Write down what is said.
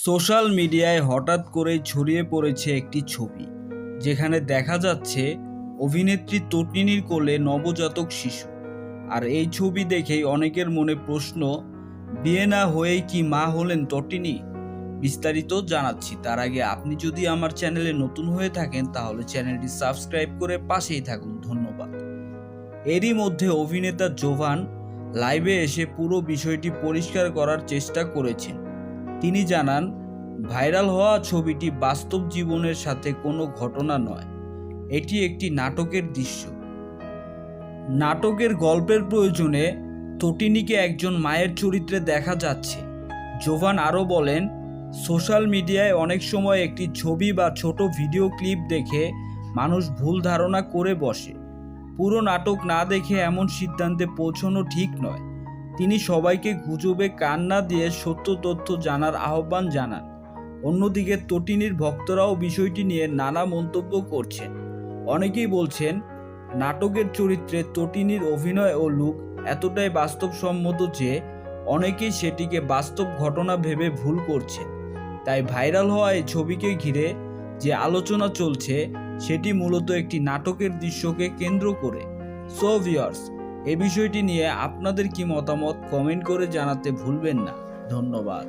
Social মিডিয়ায় হঠাৎ করেই ছড়িয়ে পড়েছে একটি ছবি, যেখানে দেখা যাচ্ছে অভিনেত্রী তটিনীর কোলে নবজাতক শিশু। আর এই ছবি দেখেই অনেকের মনে প্রশ্ন, বিয়ে না হয়েই কি মা হলেন তটিনী? বিস্তারিত জানাচ্ছি। তার আগে আপনি যদি আমার চ্যানেলে নতুন হয়ে থাকেন তাহলে চ্যানেলটি সাবস্ক্রাইব করে পাশেই থাকুন। ধন্যবাদ। এরই মধ্যে অভিনেতা জোভান লাইভে এসে পুরো বিষয়টি পরিষ্কার করার চেষ্টা করেছেন। তিনি জানান, ভাইরাল হওয়া ছবিটি বাস্তব জীবনের সাথে কোনো ঘটনা নয়, এটি একটি নাটকের দৃশ্য। নাটকের গল্পের প্রয়োজনে তটিনীকে একজন মায়ের চরিত্রে দেখা যাচ্ছে। জোভান আরও বলেন, সোশ্যাল মিডিয়ায় অনেক সময় একটি ছবি বা ছোট ভিডিও ক্লিপ দেখে মানুষ ভুল ধারণা করে বসে। পুরো নাটক না দেখে এমন সিদ্ধান্তে পৌঁছানো ঠিক নয়। তিনি সবাইকে গুজবে কান না দিয়ে সত্য তথ্য জানার আহ্বান জানান। অন্যদিকে তটিনীর ভক্তরাও বিষয়টি নিয়ে নানা মন্তব্য করছেন। অনেকেই বলছেন, নাটকের চরিত্রে তটিনীর অভিনয় ও লুক এতটাই বাস্তবসম্মত যে অনেকেই সেটিকে বাস্তব ঘটনা ভেবে ভুল করছে। তাই ভাইরাল হওয়া এই ছবিকে ঘিরে যে আলোচনা চলছে সেটি মূলত একটি নাটকের দৃশ্যকে কেন্দ্র করে। সো ভিউয়ার্স, এই বিষয়টি নিয়ে আপনাদের কি মতামত কমেন্ট করে জানাতে ভুলবেন না। ধন্যবাদ।